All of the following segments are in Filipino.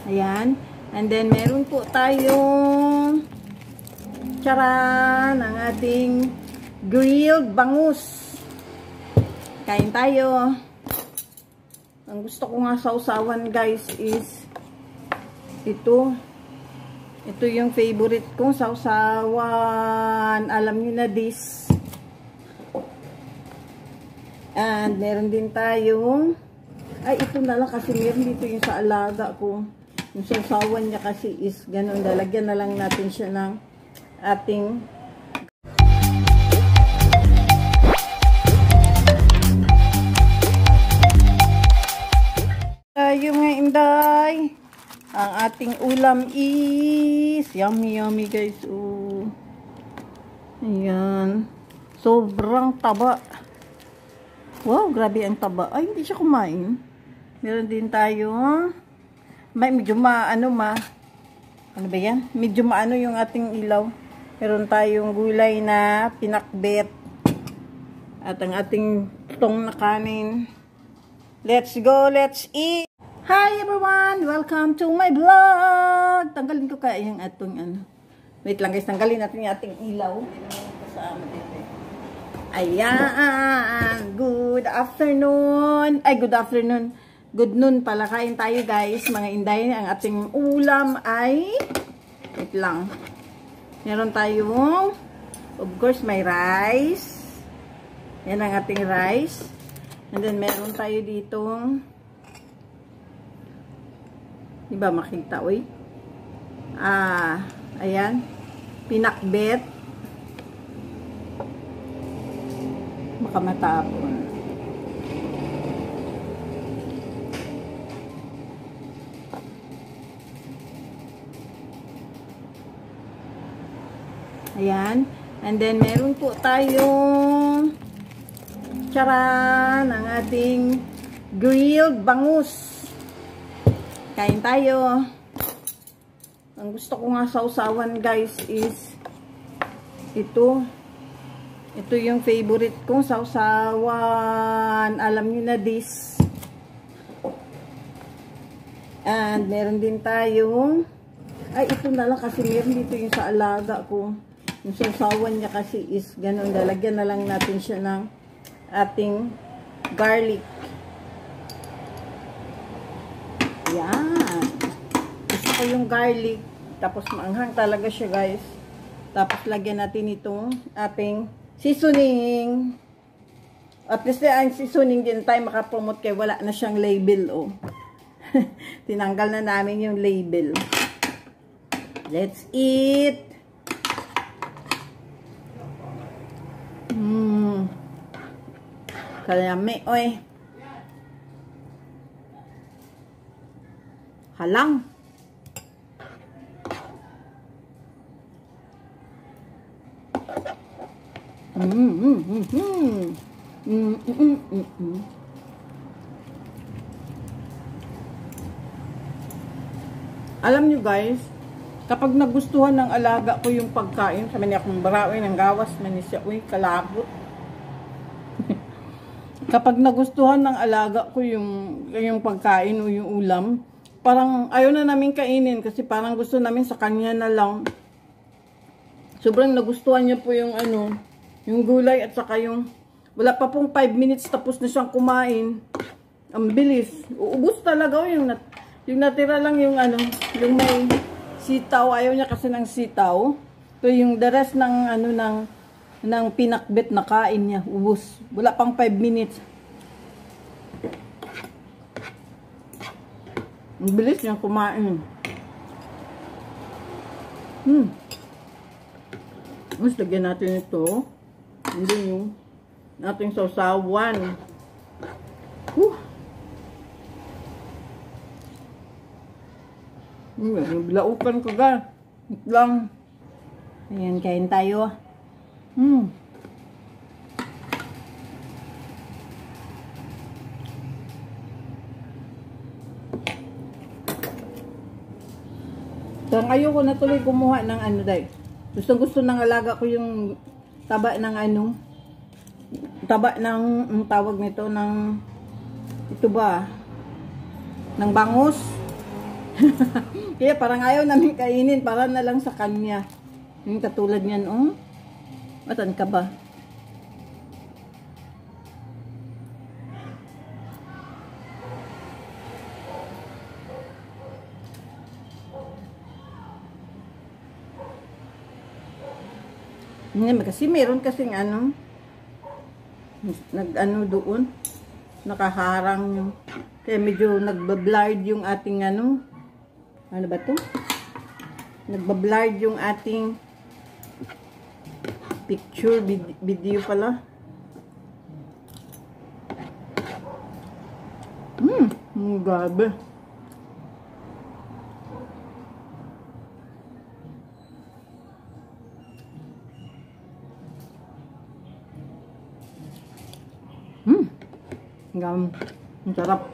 Ayan. And then, meron po tayong charan, ang ating grilled bangus. Kain tayo. Ang gusto ko nga sausawan, guys, is ito. Ito yung favorite kong sausawan. Alam niyo na this. And meron din tayong, ay ito na lang kasi meron dito yung sa alaga ko. Yung sausawan niya kasi is ganun. Lalagyan na lang natin siya ng ating tayo mga inday. Ang ating ulam is yummy yummy guys. Oh. Ayan. Sobrang taba. Wow, grabe ang taba. Ay, hindi siya kumain. Meron din tayo. Medyo ano ba yan? Medyo maano yung ating ilaw. Meron tayong gulay na pinakbet. At ang ating tong na kanin. Let's go, let's eat! Hi everyone! Welcome to my vlog! Tanggalin ko kaya yung atong ano. Wait lang guys, tanggalin natin yung ating ilaw. Kasama dito. Ayan! Good afternoon! Ay, good afternoon. Good noon pala. Kain tayo guys, mga inday. Ang ating ulam ay wait lang. Meron tayong of course may rice. Yan ang ating rice. And then meron tayo ditong di ba makita, uy? Ayan. Pinakbet. Baka matapon. Ayan. And then meron po tayong charan, ang ating grilled bangus. Kain tayo. Ang gusto ko nga sausawan guys is ito. Ito yung favorite kong sausawan. Alam niyo na this. And meron din tayong, ay ito na lang kasi meron dito yung sa alaga ko. Yung sausawan niya kasi is ganun. Lalagyan na lang natin siya ng ating garlic. Yan. Gusto ko yung garlic. Tapos maanghang talaga siya guys. Tapos lagyan natin itong ating seasoning. At least ang seasoning din tayo makapromote kaya wala na siyang label. Oh. Tinanggal na namin yung label. Let's eat. Kalami, oy. Halang. Alam nyo guys, kapag nagustuhan ng alaga ko yung pagkain, sa mani akong barawin ng gawas, mani siya, uy, kalabot. Kapag nagustuhan ng alaga ko yung pagkain o yung ulam, parang ayaw na namin kainin kasi parang gusto namin sa kanya na lang. Sobrang nagustuhan niya po yung ano, yung gulay at saka yung wala pa pong 5 minutes tapos na siyang kumain. Ang bilis. Uubos talaga yung natira lang yung ano, yung may sitaw. Ayaw niya kasi ng sitaw. So yung the rest ng ano ng pinakbet na kain niya, ubos. Wala pang 5 minutes. Ang bilis niyang kumain. Mas lagyan natin ito. Hindi yung ating sausawan. Bilaukan ko ga. Ito lang. Ayan, kain tayo. So, ayoko na tuloy kumuha ng ano dahil. Gusto ng alaga ko yung taba ng ano. Taba ng tawag nito ng ito ba? Ng bangus. Kaya parang ayaw namin kainin, para na lang sa kanya. Yung katulad niyan, oh. Matan ka ba? Hindi, kasi meron kasing ano, nag-ano doon, nakaharang yung, kaya medyo nagbablurred yung ating ano ba to? Nagbablurred yung ating picture, video pala. Grabe. Ang sarap.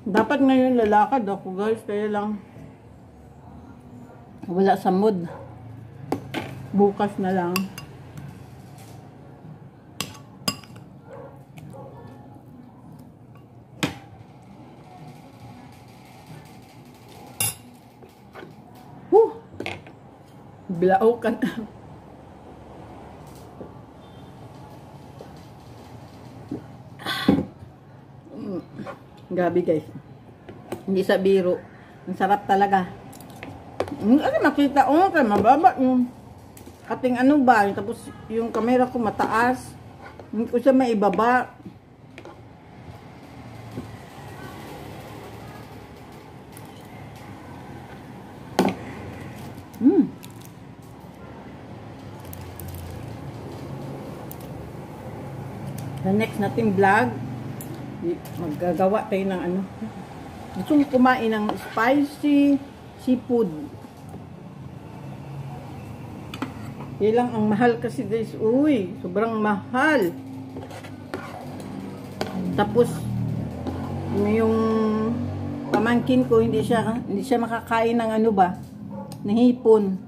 Dapat ngayon lalakad ako guys, kaya lang wala sa mood. Bukas na lang. Bilao ka na. Gabi guys. Hindi sa biro. Ang sarap talaga. Ano makita? Oh, kaya mababa yung ating ano ba. Tapos yung camera ko mataas. Hindi ko siya maibaba. Sa next nating vlog, maggagawa tayo ng ano. Gusto kong kumain ng spicy seafood. Yan lang ang mahal kasi guys. Uy, sobrang mahal. Tapos yung pamangkin ko hindi siya makakain ng ano ba, ng hipon.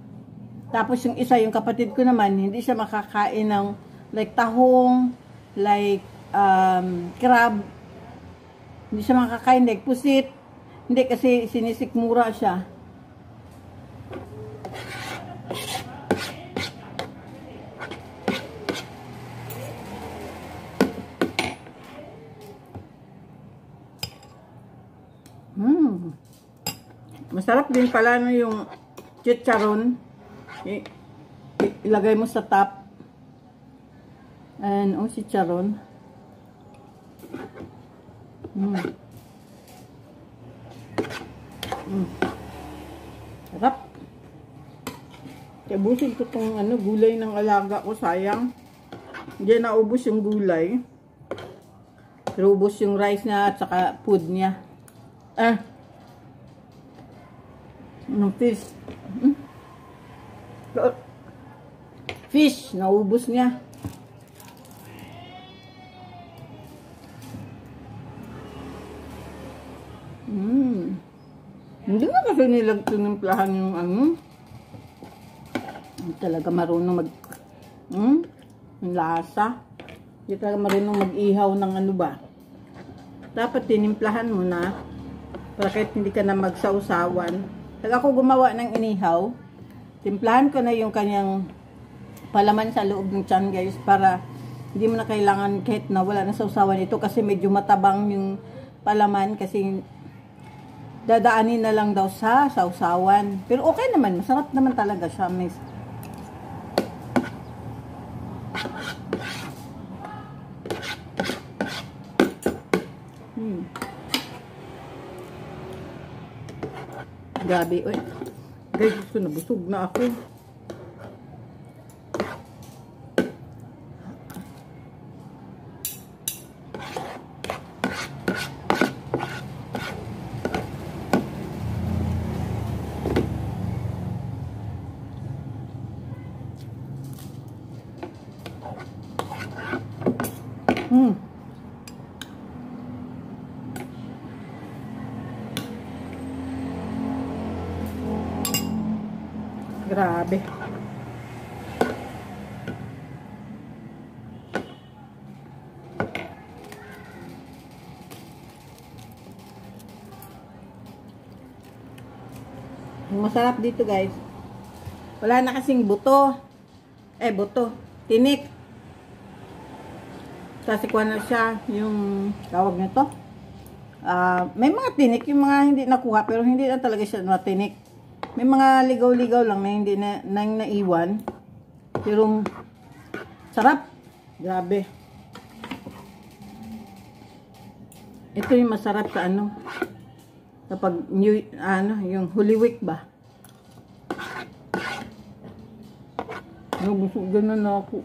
Tapos yung isa, yung kapatid ko naman, hindi siya makakain ng like tahong, like crab. Hindi siya makakain, like pusit. Hindi kasi sinisikmura siya. Masarap din pala no yung chicharon. Ilagay mo sa top. And chicharon. Sarap. Kaya busin ko tong ano, gulay ng alaga ko, sayang. Hindi naubos yung gulay. Pero ubos yung rice niya at saka food niya. Anong fish? Fish, naubos niya. Hindi na kasi nilang tinimplahan yung ano. Hindi talaga marunong mag yung lasa. Hindi talaga marunong mag-ihaw ng ano ba. Dapat tinimplahan mo na para kahit hindi ka na magsausawan. Pag ako gumawa ng inihaw, timplahan ko na yung kanyang palaman sa loob ng tiyan guys, para hindi mo na kailangan kahit na wala na sausawan ito, kasi medyo matabang yung palaman kasi dadaanin na lang daw sa sausawan. Pero okay naman, masarap naman talaga siya, miss. Grabe, oy. Guys, gusto na, busog na ako. Grabe. Masarap dito guys. Wala na kasing buto. Buto. Tinik. Kasi kuha na siya yung tawag nito. May mga tinik yung mga hindi nakuha pero hindi na talaga siya tinik. May mga ligaw-ligaw lang na hindi na naiwan. Pero sarap. Grabe. Ito yung masarap sa ano. Kapag yung Holy Week ba? Busog ganun na ako.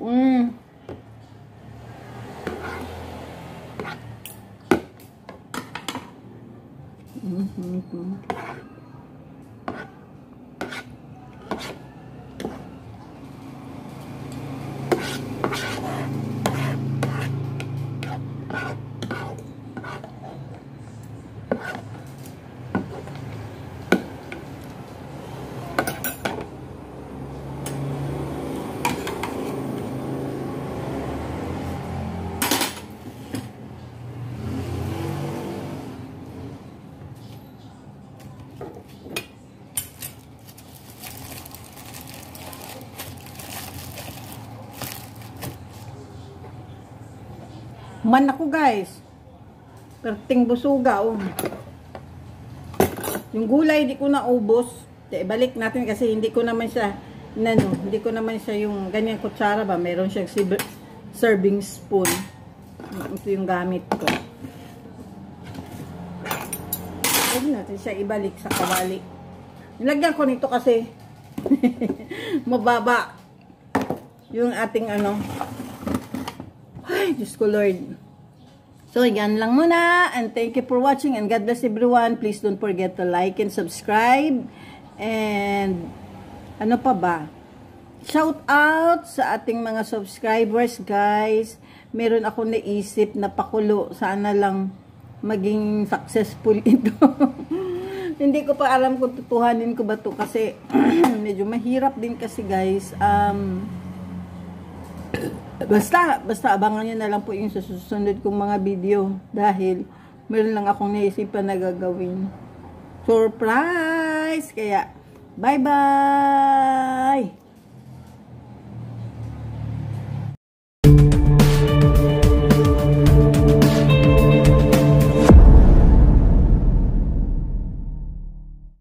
Man ako guys. Perting busuga Yung gulay di ko na ubos. Balik natin kasi hindi ko naman siya hindi ko naman siya yung ganyang kutsara ba. Meron siyang serving spoon. Ito yung gamit ko. Huwag natin siya ibalik sa kawali. Nilagyan ko nito kasi mababa yung ating Ay, Diyos ko Lord. So, yan lang muna. And thank you for watching. And God bless everyone. Please don't forget to like and subscribe. And, ano pa ba? Shout out sa ating mga subscribers, guys. Meron akong naisip na pakulo. Sana lang maging successful ito. Hindi ko pa alam kung tutuhanin ko ba ito. Kasi, medyo mahirap din kasi, guys. Basta abangan nyo na lang po yung susunod kong mga video dahil meron lang akong naisipan na gagawin surprise. Kaya bye bye.